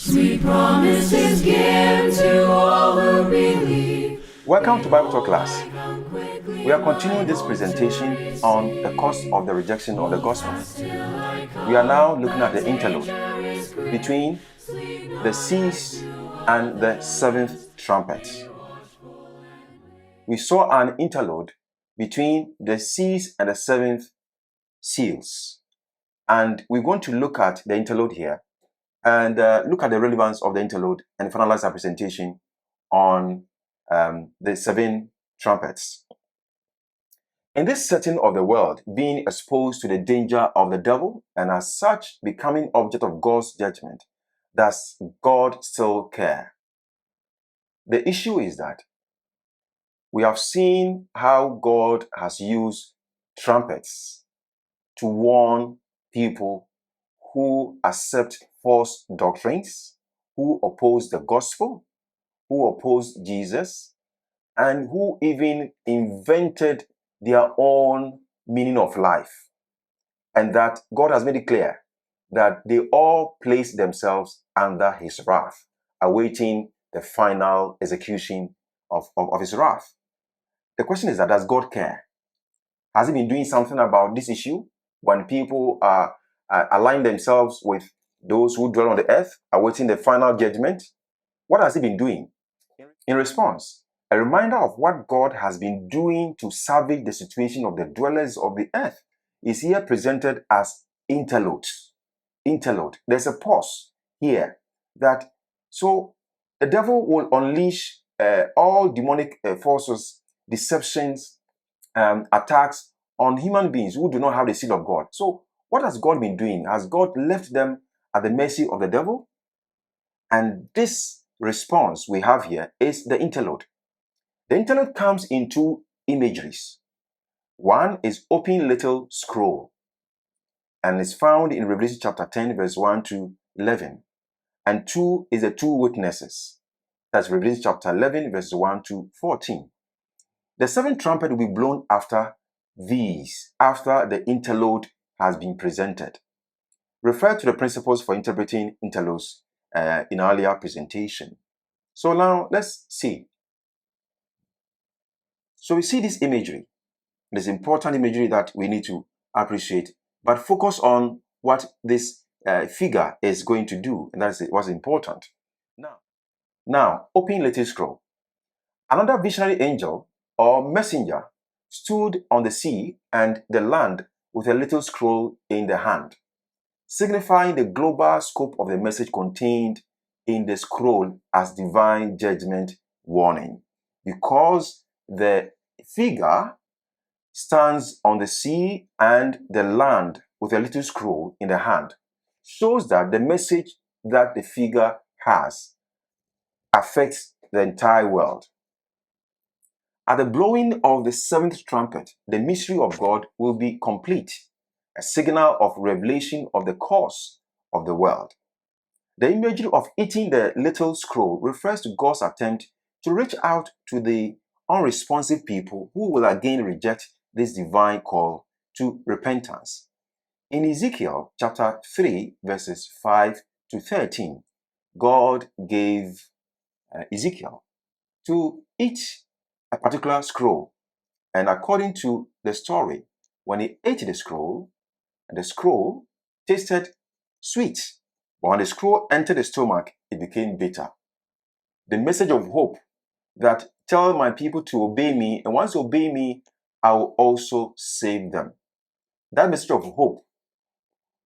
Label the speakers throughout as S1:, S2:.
S1: Sweet promises given to all who believe.
S2: Welcome to Bible Talk class. We are continuing this presentation on the cause of the rejection of the gospel. We are now looking at the interlude between the seas and the seventh trumpet. We saw an interlude between the seas and the seventh seals. And we're going to look at the interlude here and look at the relevance of the interlude and finalize our presentation on the seven trumpets. In this setting of the world, being exposed to the danger of the devil and as such becoming object of God's judgment, does God still care? The issue is that we have seen how God has used trumpets to warn people who accept false doctrines, who oppose the gospel, who oppose Jesus, and who even invented their own meaning of life. And that God has made it clear that they all place themselves under his wrath, awaiting the final execution of his wrath. The question is that, does God care? Has he been doing something about this issue when people are align themselves with those who dwell on the earth, awaiting the final judgment? What has he been doing? In response, a reminder of what God has been doing to salvage the situation of the dwellers of the earth is here presented as interlude. Interlude. There's a pause here that so the devil will unleash all demonic forces, deceptions, attacks on human beings who do not have the seal of God. So what has God been doing? Has God left them at the mercy of the devil? And this response we have here is the interlude. The interlude comes in two imageries. One is open little scroll and is found in Revelation chapter 10 verse 1 to 11. And two is the two witnesses. That's Revelation chapter 11 verses 1 to 14. The seventh trumpet will be blown after these, after the interlude has been presented. Refer to the principles for interpreting interludes in our earlier presentation. So now let's see. So we see this imagery. There's important imagery that we need to appreciate, but focus on what this figure is going to do, and that's what's important. Now, open little scroll. Another visionary angel or messenger stood on the sea and the land with a little scroll in the hand, signifying the global scope of the message contained in the scroll as divine judgment warning. Because the figure stands on the sea and the land with a little scroll in the hand, shows that the message that the figure has affects the entire world. At the blowing of the seventh trumpet, the mystery of God will be complete, a signal of revelation of the cause of the world. The imagery of eating the little scroll refers to God's attempt to reach out to the unresponsive people who will again reject this divine call to repentance. In Ezekiel chapter 3, verses 5 to 13, God gave Ezekiel to eat a particular scroll. And according to the story, when he ate the scroll tasted sweet. But when the scroll entered the stomach, it became bitter. The message of hope that tell my people to obey me, and once they obey me, I will also save them. That message of hope,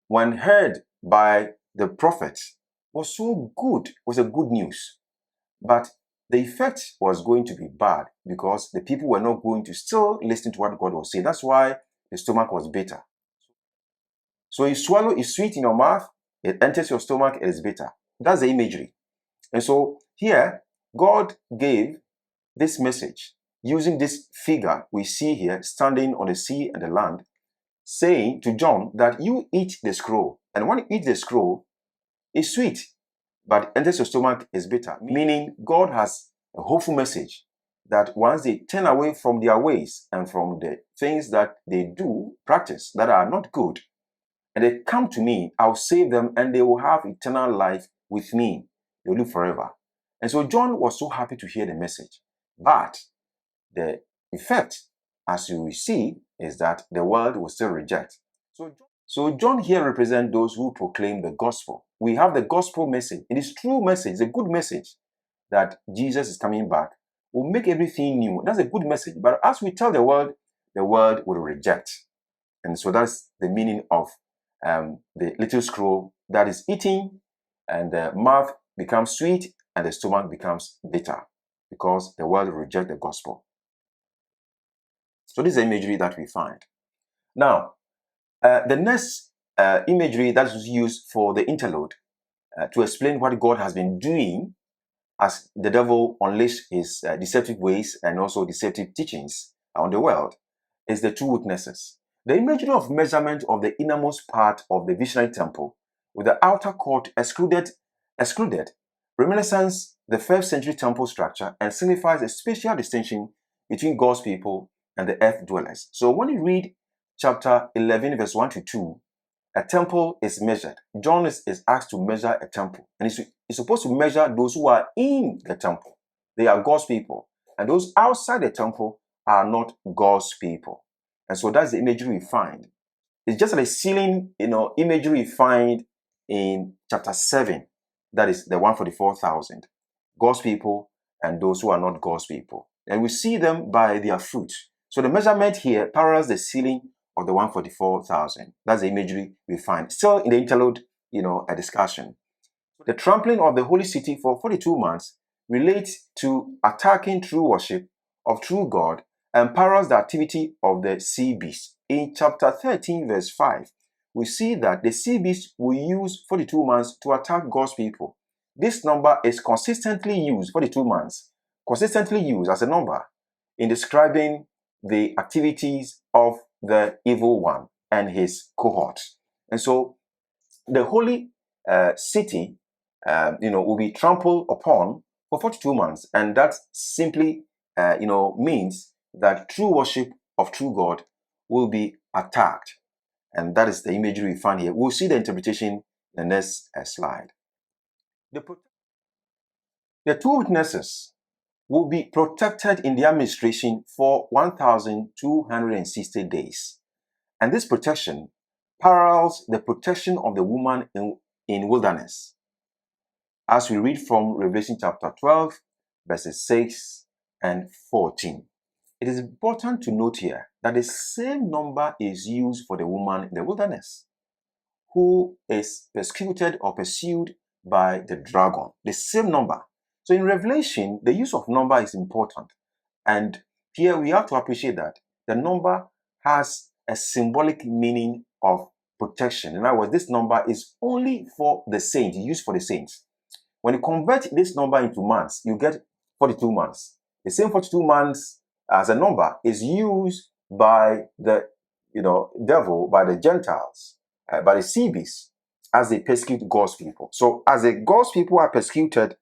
S2: when heard by the prophets, was so good, was a good news. But the effect was going to be bad because the people were not going to still listen to what God was saying. That's why the stomach was bitter. So you swallow, it's sweet in your mouth, it enters your stomach, it is bitter. That's the imagery. And so here, God gave this message using this figure we see here standing on the sea and the land, saying to John that you eat the scroll. And when you eat the scroll, it's sweet, but enters your stomach is bitter. Meaning God has a hopeful message that once they turn away from their ways and from the things that they do, practice, that are not good, and they come to me, I'll save them and they will have eternal life with me. They will live forever. And so John was so happy to hear the message. But the effect, as you will see, is that the world will still reject. So John here represents those who proclaim the gospel. We have the gospel message. It is true message. It's a good message that Jesus is coming back. Will make everything new. That's a good message. But as we tell the world will reject. And so that's the meaning of the little scroll that is eating, and the mouth becomes sweet and the stomach becomes bitter, because the world will reject the gospel. So this is the imagery that we find. Now, the next imagery that is used for the interlude to explain what God has been doing as the devil unleashed his deceptive ways and also deceptive teachings on the world is the two witnesses. The imagery of measurement of the innermost part of the visionary temple with the outer court excluded reminiscence the 1st century temple structure and signifies a special distinction between God's people and the earth dwellers. So when you read chapter 11 verse 1 to 2, a temple is measured. John is asked to measure a temple, and he's supposed to measure those who are in the temple. They are God's people, and those outside the temple are not God's people. And so that's the imagery we find. It's just like a ceiling, imagery we find in chapter 7. That is the 144,000. God's people and those who are not God's people. And we see them by their fruit. So the measurement here parallels the ceiling of the 144,000. That's the imagery we find. Still in the interlude, a discussion. The trampling of the holy city for 42 months relates to attacking true worship of true God and parallels the activity of the sea beast. In chapter 13, verse 5, we see that the sea beast will use 42 months to attack God's people. This number is consistently used, 42 months, consistently used as a number in describing the activities of the evil one and his cohorts. And so the holy city will be trampled upon for 42 months. And that simply, means that true worship of true God will be attacked. And that is the imagery we find here. We'll see the interpretation in the next slide. The two witnesses will be protected in their administration for 1,260 days. And this protection parallels the protection of the woman in wilderness, as we read from Revelation chapter 12, verses 6 and 14. It is important to note here that the same number is used for the woman in the wilderness who is persecuted or pursued by the dragon. The same number. So in Revelation, the use of number is important. And here we have to appreciate that the number has a symbolic meaning of protection. In other words, this number is only for the saints, used for the saints. When you convert this number into months, you get 42 months. The same 42 months as a number is used by the devil, by the Gentiles, by the sea beasts, as they persecute God's people. So as the God's people are persecuted,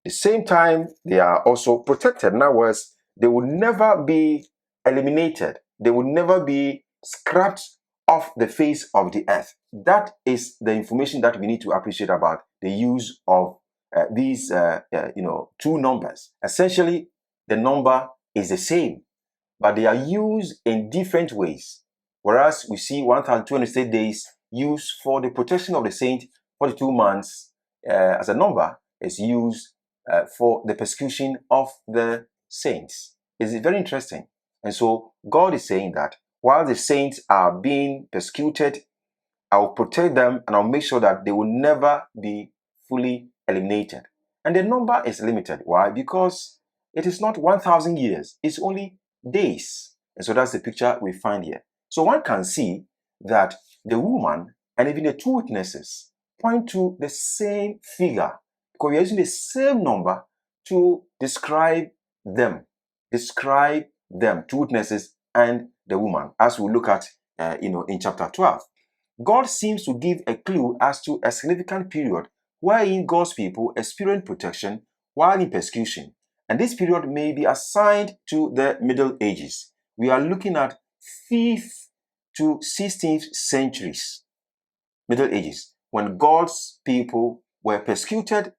S2: the same time they are also protected. In other words, they will never be eliminated. They will never be scrapped off the face of the earth. That is the information that we need to appreciate about the use of these two numbers. Essentially, the number is the same, but they are used in different ways. Whereas we see 1,260 days used for the protection of the saint, 42 months as a number is used for the persecution of the saints. It's very interesting. And so God is saying that while the saints are being persecuted, I will protect them and I'll make sure that they will never be fully eliminated. And the number is limited. Why? Because it is not 1,000 years. It's only days. And so that's the picture we find here. So one can see that the woman and even the two witnesses point to the same figure, because we are using the same number to describe them. Describe them, two witnesses and the woman, as we look at in chapter 12. God seems to give a clue as to a significant period wherein God's people experience protection while in persecution. And this period may be assigned to the Middle Ages. We are looking at 5th to 16th centuries, Middle Ages, when God's people were persecuted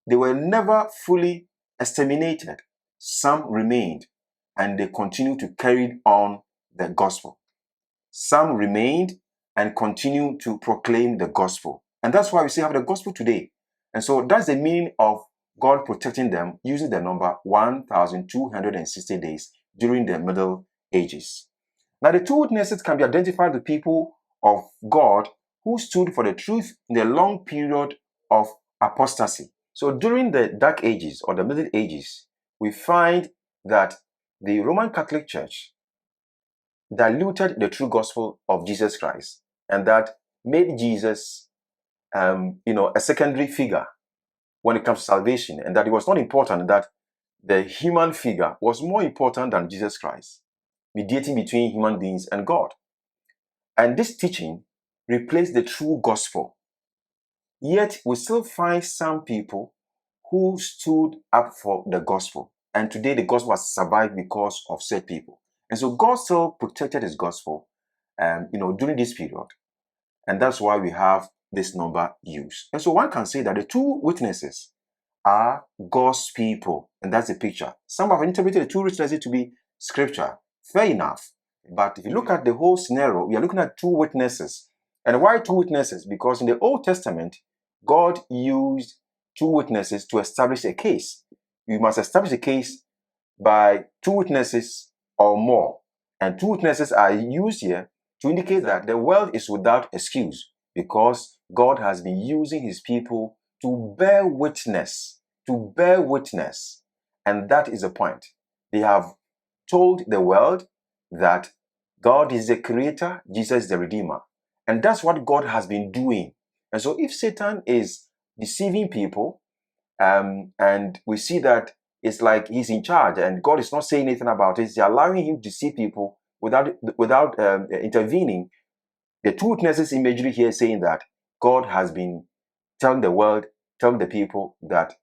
S2: they were never fully exterminated. Some remained, and they continued to carry on the gospel. Some remained and continued to proclaim the gospel. And that's why we still have the gospel today. And so that's the meaning of God protecting them using the number 1,260 days during the Middle Ages. Now, the two witnesses can be identified with people of God who stood for the truth in the long period of apostasy. So during the Dark Ages or the Middle Ages, we find that the Roman Catholic Church diluted the true gospel of Jesus Christ, and that made Jesus, a secondary figure when it comes to salvation, and that it was not important, that the human figure was more important than Jesus Christ, mediating between human beings and God. And this teaching replaced the true gospel. Yet we still find some people who stood up for the gospel. And today the gospel has survived because of said people. And so God still protected his gospel, during this period. And that's why we have this number used. And so one can say that the two witnesses are God's people. And that's the picture. Some have interpreted the two witnesses to be scripture. Fair enough. But if you look at the whole scenario, we are looking at two witnesses. And why two witnesses? Because in the Old Testament, God used two witnesses to establish a case. You must establish a case by two witnesses or more. And two witnesses are used here to indicate that the world is without excuse, because God has been using his people to bear witness. And that is the point. They have told the world that God is the creator, Jesus is the redeemer. And that's what God has been doing. And so if Satan is deceiving people, and we see that it's like he's in charge and God is not saying anything about it, he's allowing him to deceive people without intervening. The two witnesses imagery here is saying that God has been telling the world, telling the people that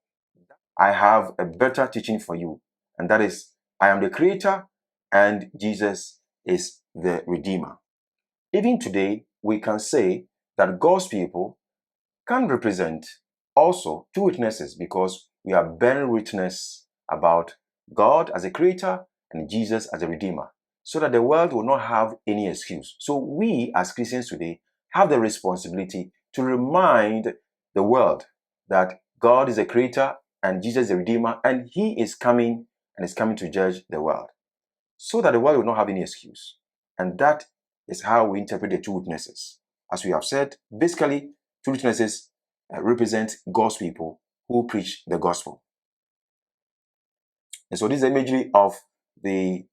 S2: I have a better teaching for you. And that is, I am the creator and Jesus is the redeemer. Even today, we can say that God's people can represent also two witnesses, because we are bearing witness about God as a creator and Jesus as a redeemer, so that the world will not have any excuse. So we as Christians today have the responsibility to remind the world that God is a creator and Jesus is a redeemer, and he is coming and is coming to judge the world, so that the world will not have any excuse. And that is how we interpret the two witnesses. As we have said, basically, two witnesses represent God's people who preach the gospel. And so this is the imagery of the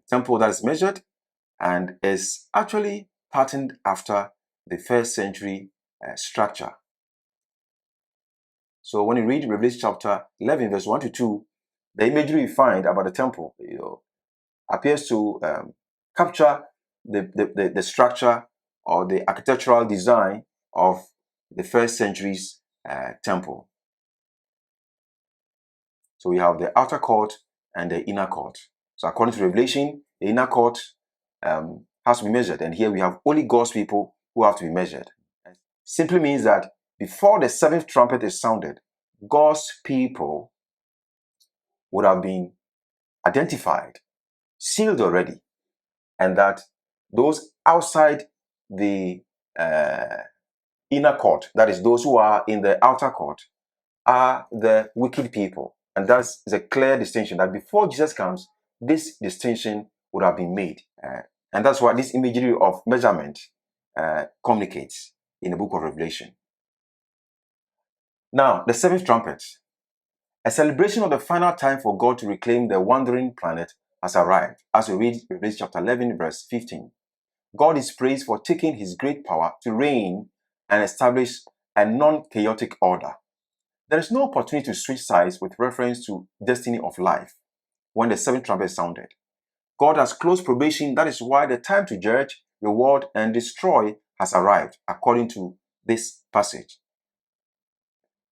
S2: temple that is measured and is actually patterned after the first century structure. So when you read Revelation chapter 11, verse 1 to 2, the imagery you find about the temple appears to capture the structure or the architectural design of the first century's temple. So we have the outer court and the inner court. So according to Revelation, the inner court has to be measured. And here we have only God's people who have to be measured. Simply means that before the seventh trumpet is sounded, God's people would have been identified, sealed already, and that those outside the inner court, that is, those who are in the outer court, are the wicked people. And that's the clear distinction, that before Jesus comes, this distinction would have been made. And that's what this imagery of measurement communicates in the book of Revelation. Now, the seventh trumpet. A celebration of the final time for God to reclaim the wandering planet has arrived, as we read Revelation chapter 11, verse 15. God is praised for taking his great power to reign and establish a non-chaotic order. There is no opportunity to switch sides with reference to destiny of life when the seventh trumpet sounded. God has closed probation. That is why the time to judge, reward, and destroy has arrived, according to this passage.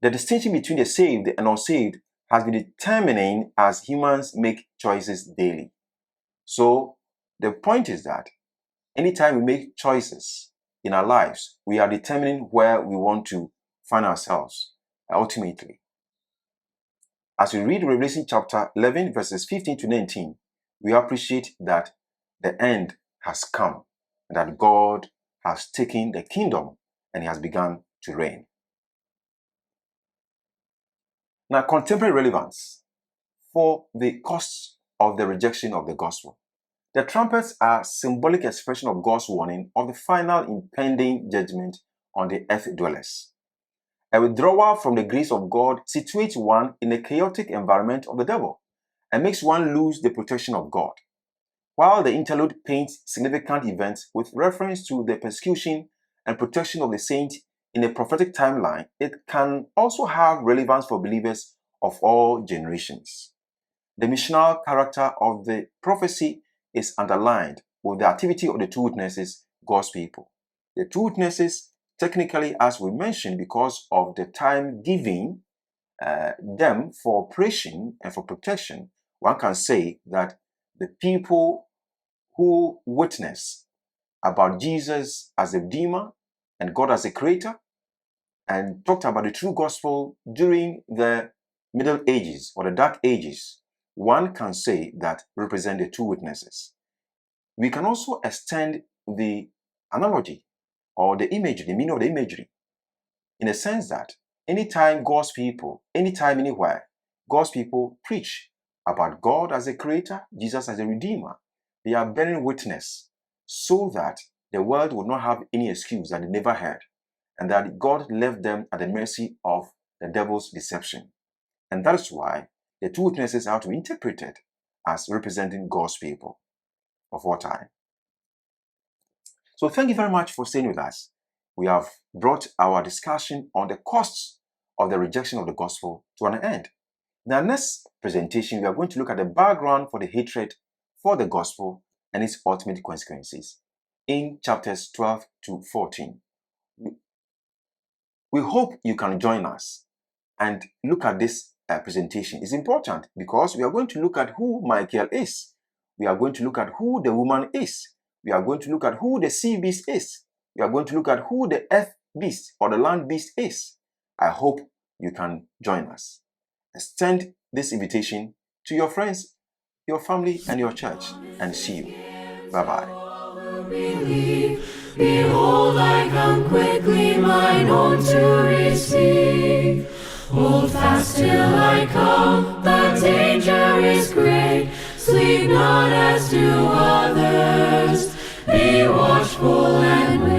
S2: The distinction between the saved and unsaved has been determining as humans make choices daily. So the point is that anytime we make choices in our lives, we are determining where we want to find ourselves. ultimately. As we read Revelation chapter 11, verses 15 to 19, we appreciate that the end has come, and that God has taken the kingdom and he has begun to reign. Now, contemporary relevance for the costs of the rejection of the gospel. The trumpets are symbolic expression of God's warning of the final impending judgment on the earth dwellers. A withdrawal from the grace of God situates one in a chaotic environment of the devil and makes one lose the protection of God. While the interlude paints significant events with reference to the persecution and protection of the saints in a prophetic timeline, it can also have relevance for believers of all generations. The missional character of the prophecy is underlined with the activity of the two witnesses, God's people. The two witnesses, technically, as we mentioned, because of the time given them for operation and for protection, one can say that the people who witness about Jesus as a Redeemer and God as a Creator and talked about the true gospel during the Middle Ages or the Dark Ages, one can say that represent the two witnesses. We can also extend the analogy or the imagery, the meaning of the imagery, in a sense that anytime God's people, anytime, anywhere, God's people preach about God as a creator, Jesus as a redeemer, they are bearing witness so that the world will not have any excuse that they never heard, and that God left them at the mercy of the devil's deception. And that is why the two witnesses are to be interpreted as representing God's people of all time. So thank you very much for staying with us. We have brought our discussion on the costs of the rejection of the gospel to an end. In our next presentation, we are going to look at the background for the hatred for the gospel and its ultimate consequences in chapters 12 to 14. We hope you can join us and look at this presentation. It's important because we are going to look at who Michael is. We are going to look at who the woman is. We are going to look at who the sea beast is. We are going to look at who the earth beast or the land beast is. I hope you can join us. Extend this invitation to your friends, your family, and your church, and see you. Bye-bye.
S1: Behold, I come quickly, mine own to receive. Hold fast till I come, the danger is great. Sleep not as do others, be watchful and wait.